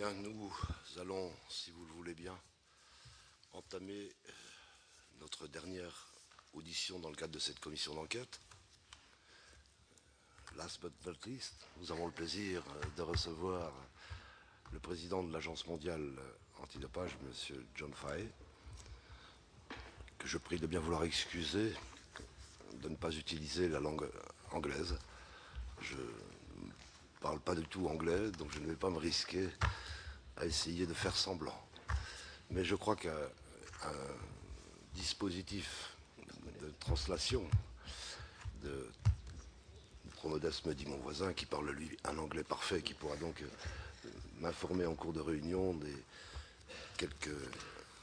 Bien, nous allons, si vous le voulez bien, entamer notre dernière audition dans le cadre de cette commission d'enquête. Last but not least, nous avons le plaisir de recevoir le président de l'Agence mondiale antidopage, M. John Fahey, que je prie de bien vouloir excuser de ne pas utiliser la langue anglaise. Je ne parle pas du tout anglais, donc je ne vais pas me risquer à essayer de faire semblant. Mais je crois qu'un dispositif de translation de trop modeste, me dit mon voisin, qui parle lui un anglais parfait, qui pourra donc m'informer en cours de réunion des quelques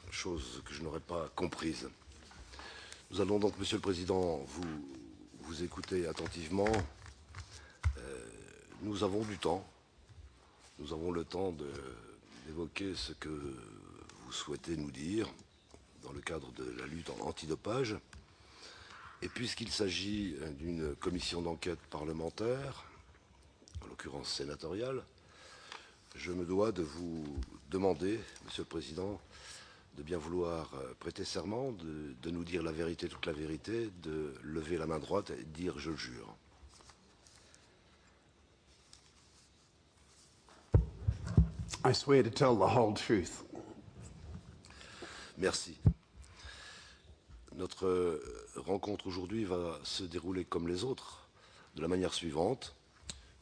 choses que je n'aurais pas comprises. Nous allons donc, Monsieur le Président, vous écouter attentivement. Nous avons du temps. Nous avons le temps d'évoquer ce que vous souhaitez nous dire dans le cadre de la lutte antidopage. Et puisqu'il s'agit d'une commission d'enquête parlementaire, en l'occurrence sénatoriale, je me dois de vous demander, Monsieur le Président, de bien vouloir prêter serment, de nous dire la vérité, toute la vérité, de lever la main droite et de dire « je le jure ». I swear to tell the whole truth. Merci. Notre rencontre aujourd'hui va se dérouler comme les autres, de la manière suivante.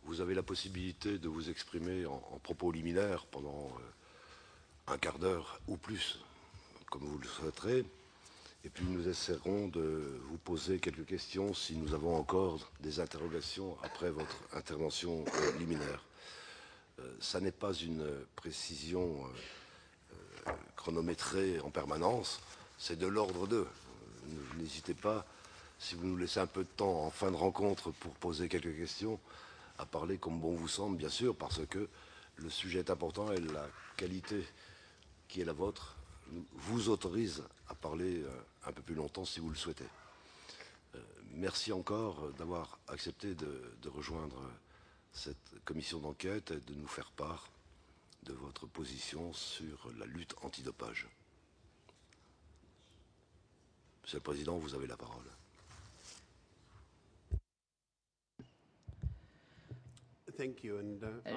Vous avez la possibilité de vous exprimer en propos liminaires pendant un quart d'heure ou plus, comme vous le souhaiterez. Et puis nous essaierons de vous poser quelques questions si nous avons encore des interrogations après votre intervention liminaire. Ça n'est pas une précision chronométrée en permanence, c'est de l'ordre d'eux. N'hésitez pas, si vous nous laissez un peu de temps en fin de rencontre pour poser quelques questions, à parler comme bon vous semble, bien sûr, parce que le sujet est important et la qualité qui est la vôtre vous autorise à parler un peu plus longtemps si vous le souhaitez. Merci encore d'avoir accepté de rejoindre cette commission d'enquête et de nous faire part de votre position sur la lutte antidopage. Monsieur le Président, vous avez la parole.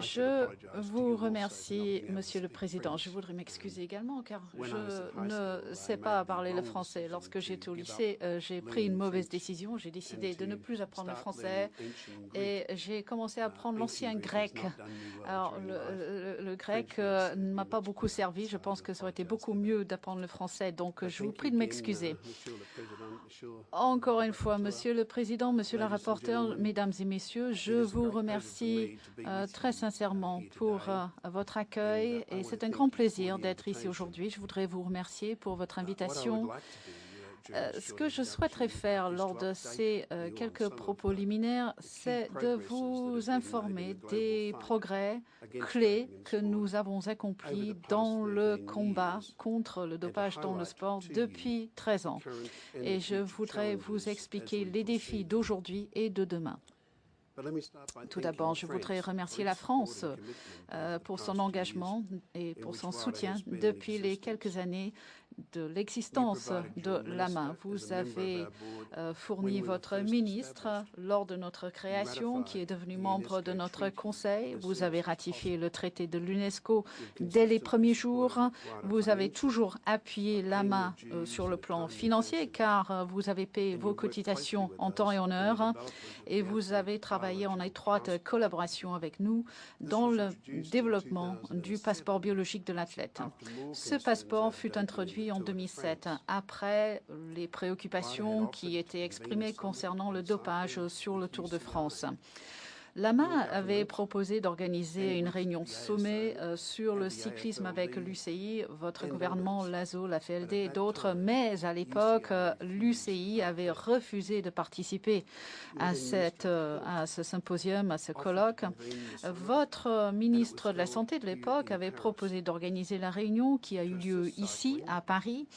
Je vous remercie, Monsieur le Président. Je voudrais m'excuser également car je ne sais pas parler le français. Lorsque j'étais au lycée, j'ai pris une mauvaise décision. J'ai décidé de ne plus apprendre le français et j'ai commencé à apprendre l'ancien grec. Alors, le grec ne m'a pas beaucoup servi. Je pense que ça aurait été beaucoup mieux d'apprendre le français. Donc, je vous prie de m'excuser. Encore une fois, Monsieur le Président, Monsieur le rapporteur, Mesdames et Messieurs, je vous remercie très sincèrement pour votre accueil et c'est un grand plaisir d'être ici aujourd'hui. Je voudrais vous remercier pour votre invitation. Ce que je souhaiterais faire lors de ces quelques propos liminaires, c'est de vous informer des progrès clés que nous avons accomplis dans le combat contre le dopage dans le sport depuis 13 ans. Et je voudrais vous expliquer les défis d'aujourd'hui et de demain. Tout d'abord, je voudrais remercier la France pour son engagement et pour son soutien depuis les quelques années de l'existence de l'AMA. Vous avez fourni votre ministre lors de notre création, qui est devenu membre de notre conseil. Vous avez ratifié le traité de l'UNESCO dès les premiers jours. Vous avez toujours appuyé l'AMA sur le plan financier, car vous avez payé vos cotisations en temps et en heure, et vous avez travaillé en étroite collaboration avec nous dans le développement du passeport biologique de l'athlète. Ce passeport fut introduit en 2007, après les préoccupations qui étaient exprimées concernant le dopage sur le Tour de France. L'AMA avait proposé d'organiser une réunion sommet sur le cyclisme avec l'UCI, votre gouvernement, l'ASO, la FLD et d'autres, mais à l'époque, l'UCI avait refusé de participer à ce symposium, à ce colloque. Votre ministre de la Santé de l'époque avait proposé d'organiser la réunion qui a eu lieu ici, à Paris,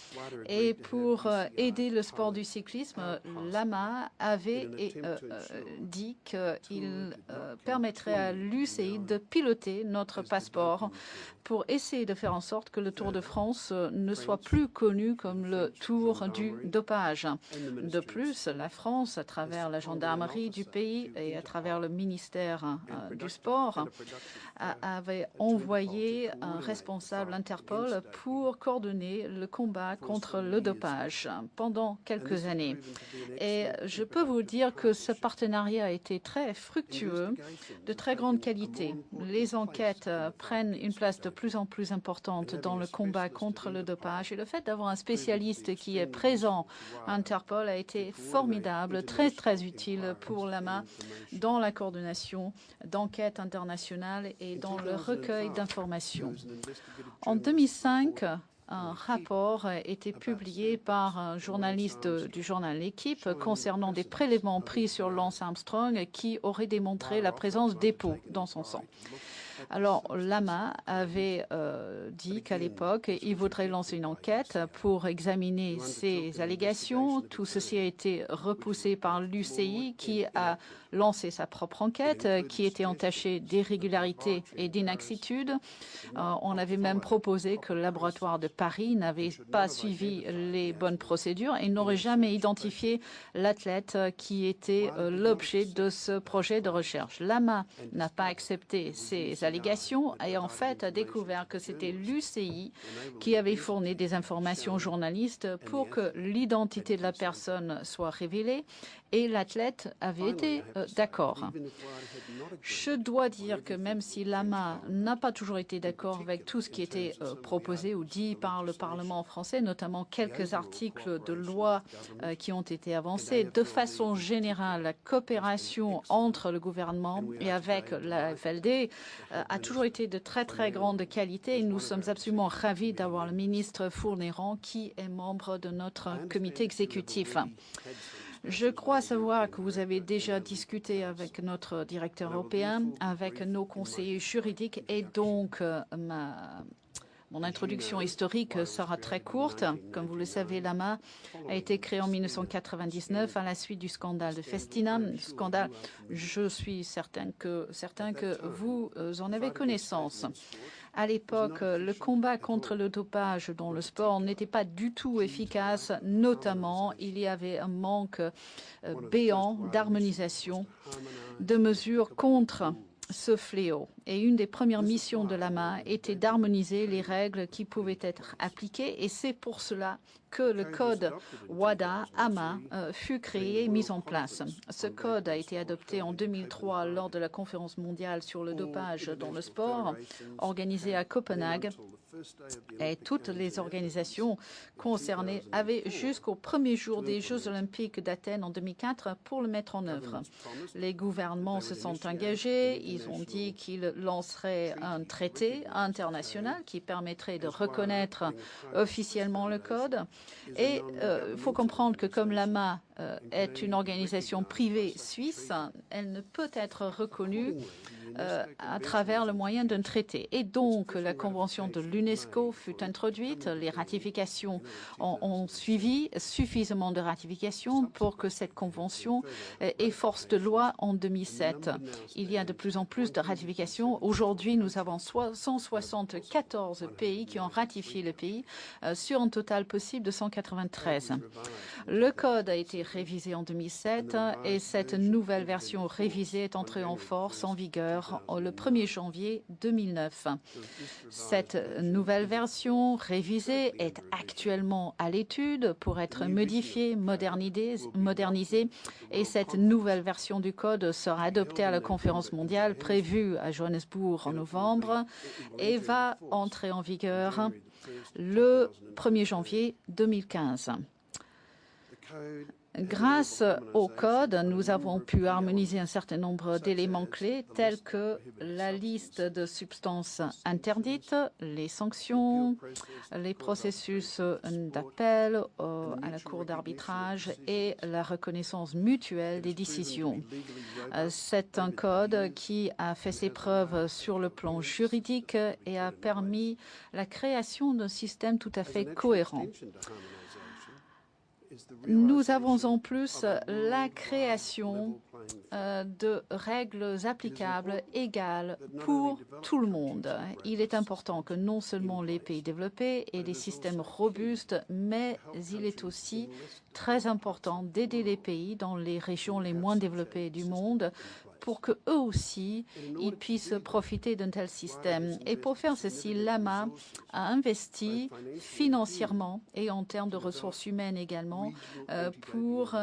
et pour aider le sport du cyclisme, l'AMA avait dit qu'il permettrait à l'UCI de piloter notre passeport pour essayer de faire en sorte que le Tour de France ne soit plus connu comme le Tour du dopage. De plus, la France, à travers la gendarmerie du pays et à travers le ministère du Sport, avait envoyé un responsable Interpol pour coordonner le combat contre le dopage pendant quelques années. Et je peux vous dire que ce partenariat a été très fructueux, de très grande qualité. Les enquêtes prennent une place de plus en plus importante dans le combat contre le dopage et le fait d'avoir un spécialiste qui est présent à Interpol a été formidable, très très utile pour l'AMA dans la coordination d'enquêtes internationales et dans le recueil d'informations. En 2005, un rapport a été publié par un journaliste du journal L'Équipe concernant des prélèvements pris sur Lance Armstrong qui auraient démontré la présence d'EPO dans son sang. Alors, l'AMA avait dit qu'à l'époque, il voudrait lancer une enquête pour examiner ces allégations. Tout ceci a été repoussé par l'UCI qui a lancé sa propre enquête qui était entachée d'irrégularités et d'inexactitudes. On avait même proposé que le laboratoire de Paris n'avait pas suivi les bonnes procédures et n'aurait jamais identifié l'athlète qui était l'objet de ce projet de recherche. L'AMA n'a pas accepté ces allégations et en fait a découvert que c'était l'UCI qui avait fourni des informations aux journalistes pour que l'identité de la personne soit révélée et l'athlète avait été d'accord. Je dois dire que même si l'AMA n'a pas toujours été d'accord avec tout ce qui était proposé ou dit par le Parlement français, notamment quelques articles de loi qui ont été avancés, de façon générale, la coopération entre le gouvernement et avec la FLD a toujours été de très très grande qualité et nous sommes absolument ravis d'avoir le ministre Fourniran qui est membre de notre comité exécutif. Je crois savoir que vous avez déjà discuté avec notre directeur européen, avec nos conseillers juridiques et donc mon introduction historique sera très courte. Comme vous le savez, l'AMA a été créée en 1999 à la suite du scandale de Festina. Scandale, je suis certain que vous en avez connaissance. À l'époque, le combat contre le dopage dans le sport n'était pas du tout efficace. Notamment, il y avait un manque béant d'harmonisation de mesures contre ce fléau. Et une des premières missions de l'AMA était d'harmoniser les règles qui pouvaient être appliquées. Et c'est pour cela que le code WADA-AMA fut créé et mis en place. Ce code a été adopté en 2003 lors de la conférence mondiale sur le dopage dans le sport, organisée à Copenhague. Et toutes les organisations concernées avaient jusqu'au premier jour des Jeux olympiques d'Athènes en 2004 pour le mettre en œuvre. Les gouvernements se sont engagés, ils ont dit qu'ils lanceraient un traité international qui permettrait de reconnaître officiellement le code. Et il faut comprendre que comme l'AMA est une organisation privée suisse, elle ne peut être reconnue à travers le moyen d'un traité. Et donc, la convention de l'UNESCO fut introduite. Les ratifications ont suivi, suffisamment de ratifications pour que cette convention ait force de loi en 2007. Il y a de plus en plus de ratifications. Aujourd'hui, nous avons 174 pays qui ont ratifié le pays sur un total possible de 193. Le code a été révisé en 2007 et cette nouvelle version révisée est entrée en force, en vigueur, le 1er janvier 2009. Cette nouvelle version révisée est actuellement à l'étude pour être modifiée, modernisée et cette nouvelle version du code sera adoptée à la conférence mondiale prévue à Johannesburg en novembre et va entrer en vigueur le 1er janvier 2015. Grâce au code, nous avons pu harmoniser un certain nombre d'éléments clés tels que la liste de substances interdites, les sanctions, les processus d'appel à la cour d'arbitrage et la reconnaissance mutuelle des décisions. C'est un code qui a fait ses preuves sur le plan juridique et a permis la création d'un système tout à fait cohérent. Nous avons en plus la création de règles applicables égales pour tout le monde. Il est important que non seulement les pays développés aient des systèmes robustes, mais il est aussi très important d'aider les pays dans les régions les moins développées du monde pour qu'eux aussi ils puissent profiter d'un tel système. Et pour faire ceci, l'AMA a investi financièrement et en termes de ressources humaines également pour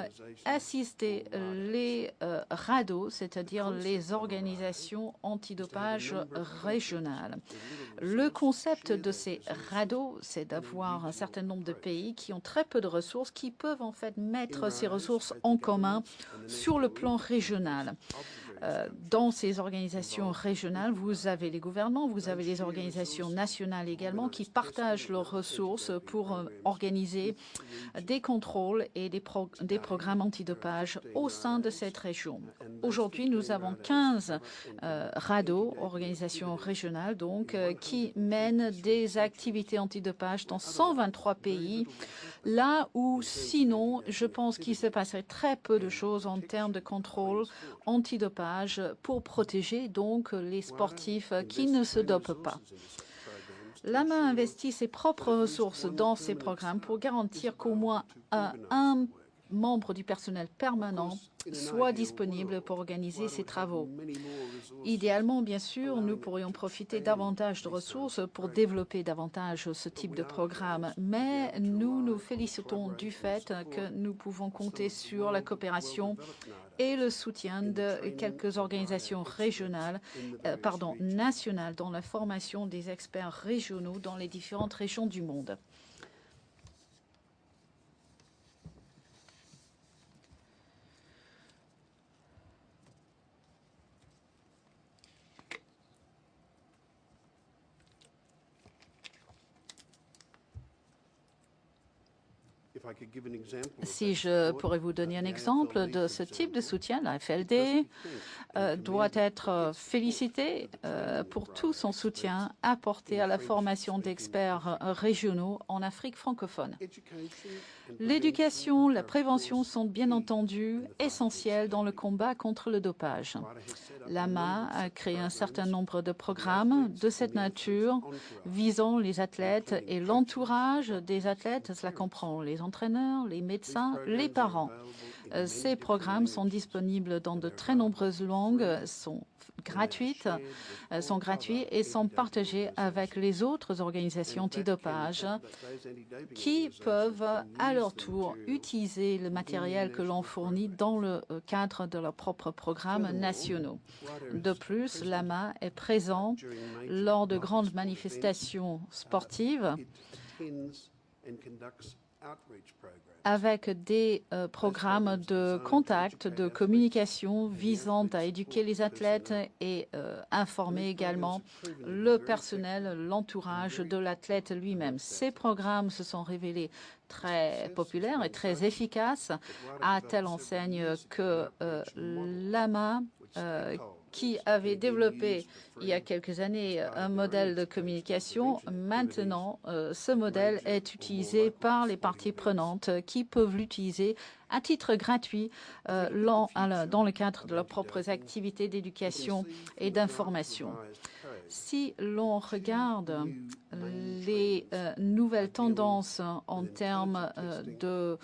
assister les RADO, c'est-à-dire les organisations antidopage régionales. Le concept de ces RADO, c'est d'avoir un certain nombre de pays qui ont très peu de ressources, qui peuvent en fait mettre ces ressources en commun sur le plan régional. Dans ces organisations régionales, vous avez les gouvernements, vous avez les organisations nationales également qui partagent leurs ressources pour organiser des contrôles et des programmes antidopage au sein de cette région. Aujourd'hui, nous avons 15 RADO, organisations régionales, donc, qui mènent des activités antidopage dans 123 pays, là où sinon, je pense qu'il se passerait très peu de choses en termes de contrôle antidopage pour protéger donc les sportifs qui ne se dopent pas. L'AMA investit ses propres ressources dans ces programmes pour garantir qu'au moins un membre du personnel permanent soit disponible pour organiser ces travaux. Idéalement, bien sûr, nous pourrions profiter davantage de ressources pour développer davantage ce type de programme, mais nous nous félicitons du fait que nous pouvons compter sur la coopération et le soutien de quelques organisations nationales dans la formation des experts régionaux dans les différentes régions du monde. Si je pourrais vous donner un exemple de ce type de soutien, la FLD doit être félicitée pour tout son soutien apporté à la formation d'experts régionaux en Afrique francophone. L'éducation, la prévention sont bien entendu essentielles dans le combat contre le dopage. L'AMA a créé un certain nombre de programmes de cette nature visant les athlètes et l'entourage des athlètes. Cela comprend les entraîneurs, les médecins, les parents. Ces programmes sont disponibles dans de très nombreuses langues, sont gratuits et sont partagés avec les autres organisations antidopage qui peuvent à leur tour utiliser le matériel que l'on fournit dans le cadre de leurs propres programmes nationaux. De plus, l'AMA est présent lors de grandes manifestations sportives avec des programmes de contact, de communication visant à éduquer les athlètes et informer également le personnel, l'entourage de l'athlète lui-même. Ces programmes se sont révélés très populaires et très efficaces, à telle enseigne que l'AMA, qui avait développé il y a quelques années un modèle de communication. Maintenant, ce modèle est utilisé par les parties prenantes qui peuvent l'utiliser à titre gratuit dans le cadre de leurs propres activités d'éducation et d'information. Si l'on regarde les nouvelles tendances en termes de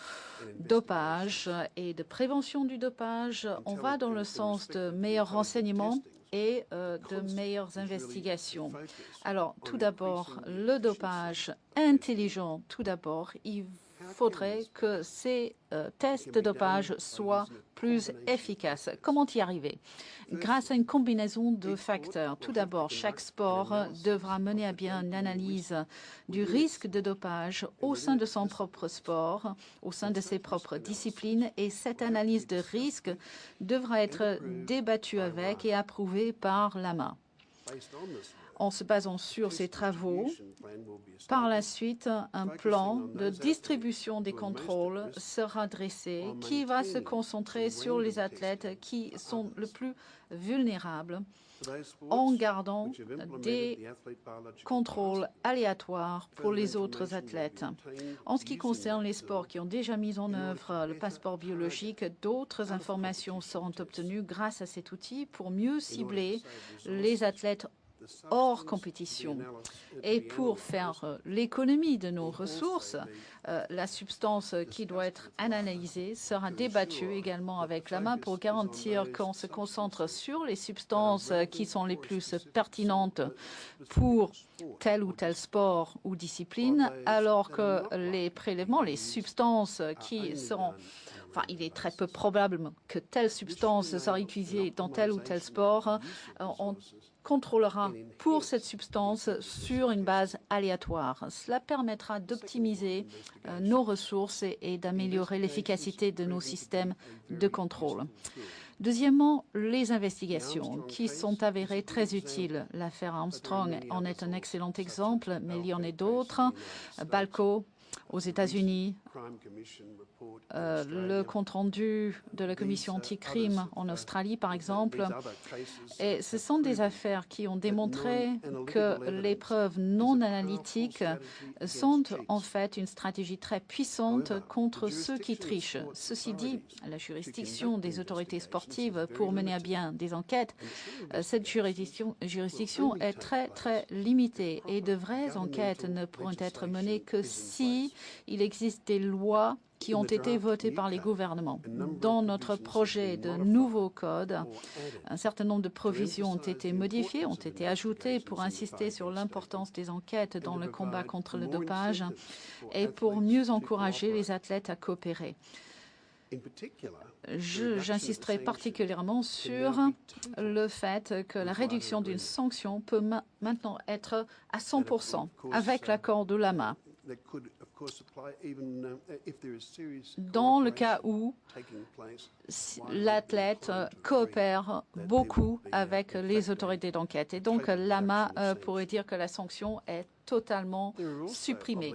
dopage et de prévention du dopage, on va dans le sens de meilleurs renseignements et de meilleures investigations. Alors, tout d'abord, le dopage intelligent, tout d'abord, il faudrait que ces tests de dopage soient plus efficaces. Comment y arriver? Grâce à une combinaison de facteurs. Tout d'abord, chaque sport devra mener à bien une analyse du risque de dopage au sein de son propre sport, au sein de ses propres disciplines, et cette analyse de risque devra être débattue avec et approuvée par l'AMA. En se basant sur ces travaux, par la suite, un plan de distribution des contrôles sera dressé qui va se concentrer sur les athlètes qui sont le plus vulnérables en gardant des contrôles aléatoires pour les autres athlètes. En ce qui concerne les sports qui ont déjà mis en œuvre le passeport biologique, d'autres informations seront obtenues grâce à cet outil pour mieux cibler les athlètes hors compétition. Et pour faire l'économie de nos ressources, la substance qui doit être analysée sera débattue également avec l'AMA pour garantir qu'on se concentre sur les substances qui sont les plus pertinentes pour tel ou tel sport ou discipline, alors que les prélèvements, les substances qui seront... Enfin, il est très peu probable que telle substance sera utilisée dans tel ou tel sport. On contrôlera pour cette substance sur une base aléatoire. Cela permettra d'optimiser nos ressources et d'améliorer l'efficacité de nos systèmes de contrôle. Deuxièmement, les investigations qui sont avérées très utiles. L'affaire Armstrong en est un excellent exemple, mais il y en a d'autres. Balco aux États-Unis, le compte-rendu de la commission anti-crime en Australie, par exemple. Et ce sont des affaires qui ont démontré que les preuves non analytiques sont en fait une stratégie très puissante contre ceux qui trichent. Ceci dit, la juridiction des autorités sportives pour mener à bien des enquêtes, cette juridiction est très limitée et de vraies enquêtes ne pourront être menées que si il existe des lois qui ont été votées par les gouvernements. Dans notre projet de nouveau code, un certain nombre de provisions ont été modifiées, ont été ajoutées pour insister sur l'importance des enquêtes dans le combat contre le dopage et pour mieux encourager les athlètes à coopérer. J'insisterai particulièrement sur le fait que la réduction d'une sanction peut maintenant être à 100% avec l'accord de l'AMA. Dans le cas où l'athlète coopère beaucoup avec les autorités d'enquête. Et donc l'AMA pourrait dire que la sanction est totalement supprimée.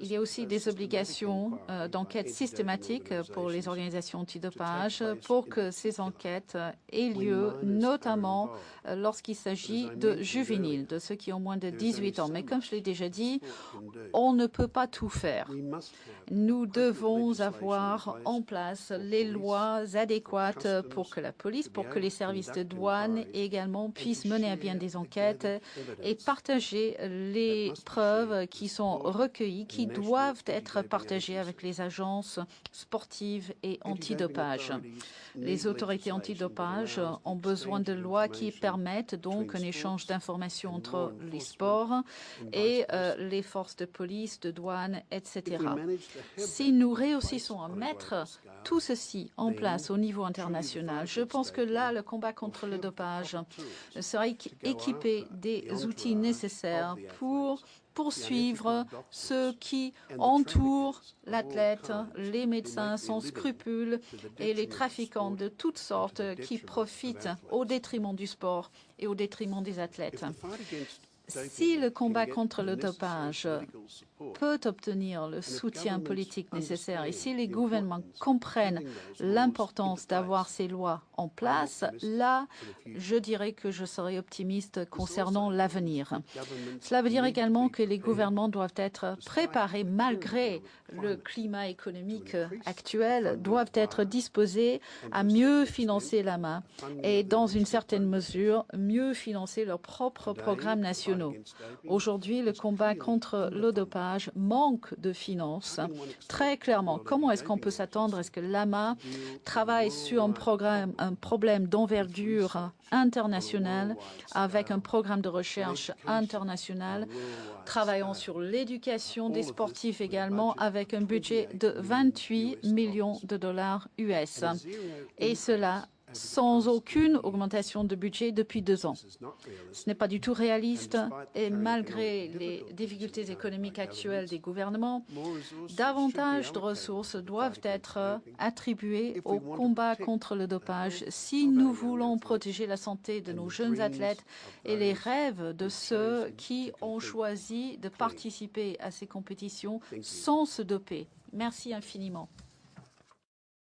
Il y a aussi des obligations d'enquête systématique pour les organisations antidopage pour que ces enquêtes aient lieu, notamment lorsqu'il s'agit de juvéniles, de ceux qui ont moins de 18 ans. Mais comme je l'ai déjà dit, on ne peut pas tout faire. Nous devons avoir en place les lois adéquates pour que la police, pour que les services de douane également puissent mener à bien des enquêtes et partager les preuves qui sont recueillies, qui doivent être partagées avec les agences sportives et antidopage. Les autorités antidopage ont besoin de lois qui permettent donc un échange d'informations entre les sports et les forces de police, de douane, etc. Si nous réussissons à mettre tout ceci en place au niveau international, je pense que là, le combat contre le dopage sera équipé des outils nécessaires pour poursuivre ceux qui entourent l'athlète, les médecins sans scrupules et les trafiquants de toutes sortes qui profitent au détriment du sport et au détriment des athlètes. Si le combat contre le dopage peut obtenir le soutien politique nécessaire et si les gouvernements comprennent l'importance d'avoir ces lois en place, là, je dirais que je serai optimiste concernant l'avenir. Cela veut dire également que les gouvernements doivent être préparés, malgré le climat économique actuel, doivent être disposés à mieux financer l'AMA et, dans une certaine mesure, mieux financer leurs propres programmes nationaux. Aujourd'hui, le combat contre le dopage manque de finances. Très clairement, comment est-ce qu'on peut s'attendre à ce que l'AMA travaille sur un problème d'envergure internationale avec un programme de recherche international, travaillant sur l'éducation des sportifs également avec un budget de 28 millions de dollars US. Et cela sans aucune augmentation de budget depuis 2 ans. Ce n'est pas du tout réaliste et malgré les difficultés économiques actuelles des gouvernements, davantage de ressources doivent être attribuées au combat contre le dopage si nous voulons protéger la santé de nos jeunes athlètes et les rêves de ceux qui ont choisi de participer à ces compétitions sans se doper. Merci infiniment.